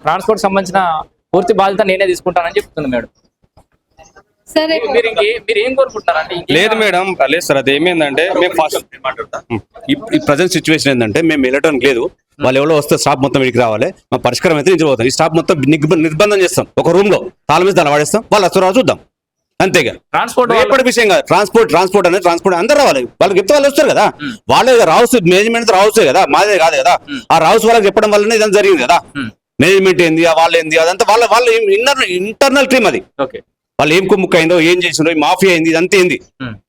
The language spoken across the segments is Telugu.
ట్రాన్స్పోర్ట్ సంబంధించిన పూర్తి బాధ్యత నేనే తీసుకుంటానని చెప్తుంది మేడం. సరే మీరు ఏం కోరుకుంటున్నారంటే? లేదు మేడం, లేదు సార్. అది ఏమైందంటే మేము ఫస్ట్ ఈ ప్రజెంట్ సిచ్యువేషన్ ఏంటంటే మేము వెళ్ళడానికి లేదు. వాళ్ళు ఎవరో వస్తే స్టాఫ్ మొత్తం ఇక్కడికి రావాలి. మా పరిష్కారం అయితే నుంచి పోతాం. ఈ స్టాఫ్ మొత్తం నిర్బంధం చేస్తాం. ఒక రూమ్ లో తాళం మీద వాడేస్తాం. వాళ్ళు వస్తారు చూద్దాం, అంతేగా. ట్రాన్స్పోర్ట్ ఎప్పటి విషయం కాదు. ట్రాన్స్పోర్ట్ అనేది ట్రాన్స్పోర్ట్ అందరూ రావాలి. వాళ్ళకి చెప్తే వాళ్ళు వస్తారు కదా. వాళ్ళే రావచ్చు, మేనేజ్మెంట్ రావచ్చు కదా, మాదే కాదు కదా. ఆ రావచ్చు వాళ్ళకి చెప్పడం వల్లనే ఇదంతా జరిగింది కదా. మేనేజ్మెంట్ ఏంది, వాళ్ళు ఏంది, అదంతా వాళ్ళ ఇంటర్నల్ టీమ్ అది. ఓకే, వాళ్ళు ఏం కుమ్ముక్ అయిందో, ఏం చేసిందో, మాఫియా అయింది, ఇదంతా ఏంది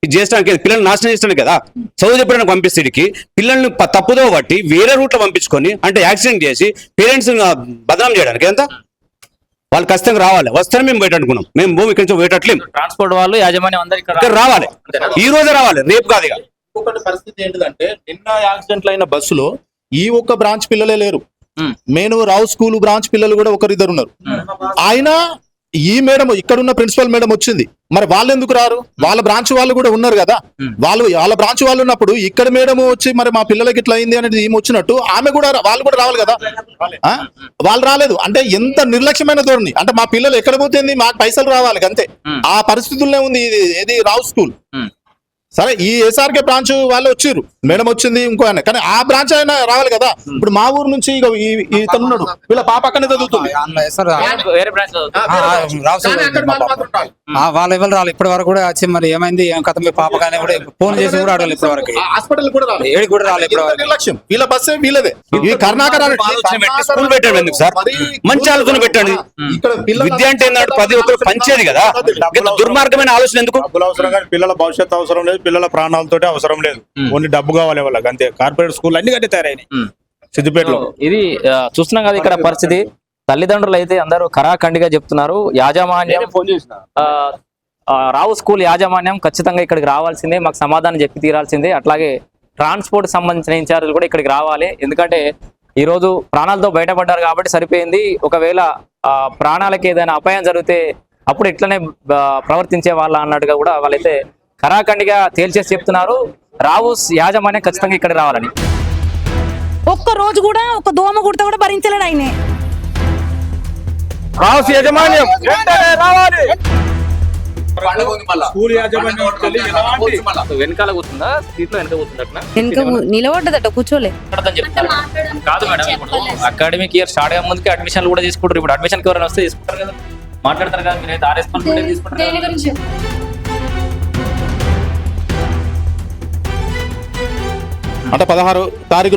ఇది చేయడానికి, పిల్లల్ని నాశనం చేస్తాను కదా. చదువు చెప్పడానికి పంపిస్తేడికి పిల్లల్ని తప్పుదో బట్టి వేరే రూట్ లో పంపించుకొని, అంటే యాక్సిడెంట్ చేసి పేరెంట్స్ బదనాం చేయడానికి ఎంత. వాళ్ళు ఖచ్చితంగా రావాలి. వస్తేనే మేము బయట అనుకున్నాం. మేము భూమి ఇక్కడి నుంచి బయటట్లేం. ట్రాన్స్పోర్ట్ వాళ్ళు యాజమాన్యం అందరు ఇక్కడ రావాలి. ఈ రోజే రావాలి, రేపు కాదు. ఇక ఇంకొకటి పరిస్థితి ఏంటిదంటే, నిన్న యాక్సిడెంట్లు అయిన బస్సులో ఈ ఒక్క బ్రాంచ్ పిల్లలే లేరు. నేను రావు స్కూల్ బ్రాంచ్ పిల్లలు కూడా ఒకరిద్దరు ఉన్నారు. ఆయన ఈ మేడం ఇక్కడ ఉన్న ప్రిన్సిపల్ మేడం వచ్చింది, మరి వాళ్ళు ఎందుకు రారు? వాళ్ళ బ్రాంచ్ వాళ్ళు కూడా ఉన్నారు కదా. వాళ్ళ బ్రాంచ్ వాళ్ళు ఉన్నప్పుడు ఇక్కడ మేడం వచ్చి మరి మా పిల్లలకి ఇట్లా అయింది అనేది ఏమి వచ్చినట్టు ఆమె కూడా వాళ్ళు కూడా రావాలి కదా. వాళ్ళు రాలేదు అంటే ఎంత నిర్లక్ష్యమైన ధోరణి. అంటే మా పిల్లలు ఎక్కడ పోతుంది, మాకు పైసలు రావాలి అంతే. ఆ పరిస్థితుల్లో ఉంది ఇది రావు స్కూల్. సరే, ఈ ఎస్ఆర్కే బ్రాంచ్ వాళ్ళు వచ్చారు, మేడం వచ్చింది, ఇంకో ఆయన, కానీ ఆ బ్రాంచ్ అయినా రావాలి కదా. ఇప్పుడు మా ఊరు నుంచి ఇతను ఉన్నాడు, వీళ్ళ పాప అక్కడనే చదువుతుంది. వాళ్ళు ఎవరు రాలి ఇప్పటి వరకు కూడా వచ్చి మరి ఏమైంది ఏం కథ, మీ పాప కానీ కూడా ఫోన్ చేసి కూడా అడగాలి. ఇప్పటి వరకు హాస్పిటల్ కూడా రాలి, ఏడు కూడా రాలి. ఇప్పటి వరకు నిర్లక్ష్యం. వీళ్ళ బస్సే వీళ్ళదే. ఈ కర్ణాకర్ స్కూల్ పెట్టండి ఎందుకు సార్? మంచి ఆలోచన పెట్టండి. ఇక్కడ విద్య అంటే ఏంటంటే ప్రతి ఒక్కరు పంచేది కదా. దుర్మార్గమైన ఆలోచన ఎందుకు? డబ్బులు అవసరం కానీ పిల్లల భవిష్యత్తు అవసరం లేదు, పిల్లల ప్రాణాలతో అవసరం లేదు. ఓన్లీ డబ్బు కావాలి వాళ్ళకి అంతే. కార్పొరేట్ స్కూల్ అన్ని కట్టి తయారైనాయి సిద్దిపేటలో. ఇది చూస్తున్నాం కదా ఇక్కడ పరిస్థితి. తల్లిదండ్రులు అయితే అందరూ ఖరాఖండిగా చెప్తున్నారు, యాజమాన్యం రావు స్కూల్ యాజమాన్యం ఖచ్చితంగా ఇక్కడికి రావాల్సిందే, మాకు సమాధానం చెప్పి తీరాల్సిందే. అట్లాగే ట్రాన్స్పోర్ట్ సంబంధించిన ఇన్ఛార్జీలు కూడా ఇక్కడికి రావాలి. ఎందుకంటే ఈరోజు ప్రాణాలతో బయటపడ్డారు కాబట్టి సరిపోయింది. ఒకవేళ ప్రాణాలకి ఏదైనా అపాయం జరిగితే అప్పుడు ఇట్లనే ప్రవర్తించే వాళ్ళ అన్నట్టుగా కూడా వాళ్ళైతే ఖరాఖండిగా తేల్చేసి చెప్తున్నారు. రావు యాజమాన్యం ఖచ్చితంగా ఇక్కడ రావాలని. ఒక్క రోజు కూడా ఒక దోమ కుడితే కూడా భరించలేడు ఆయనే. రావు యాజమాన్యం రావాలి. వెనకాల కూర్చుందా, సీట్లో వెనక కూర్చుందట, వెనక నిలబడ్డదట, కూర్చోలే. కాదు మేడం, ఇప్పుడు అకాడమిక్ ఇయర్ స్టార్ట్ అయ్యే ముందుకి అడ్మిషన్లు కూడా తీసుకుంటారు. ఇప్పుడు అడ్మిషన్కి ఎవరైనా వస్తే తీసుకుంటారు కదా, మాట్లాడతారు కదా. మీరైతే ఆ రెస్పాన్సిబిలిటీ తీసుకుంటారు. అంటే 16 తారీఖు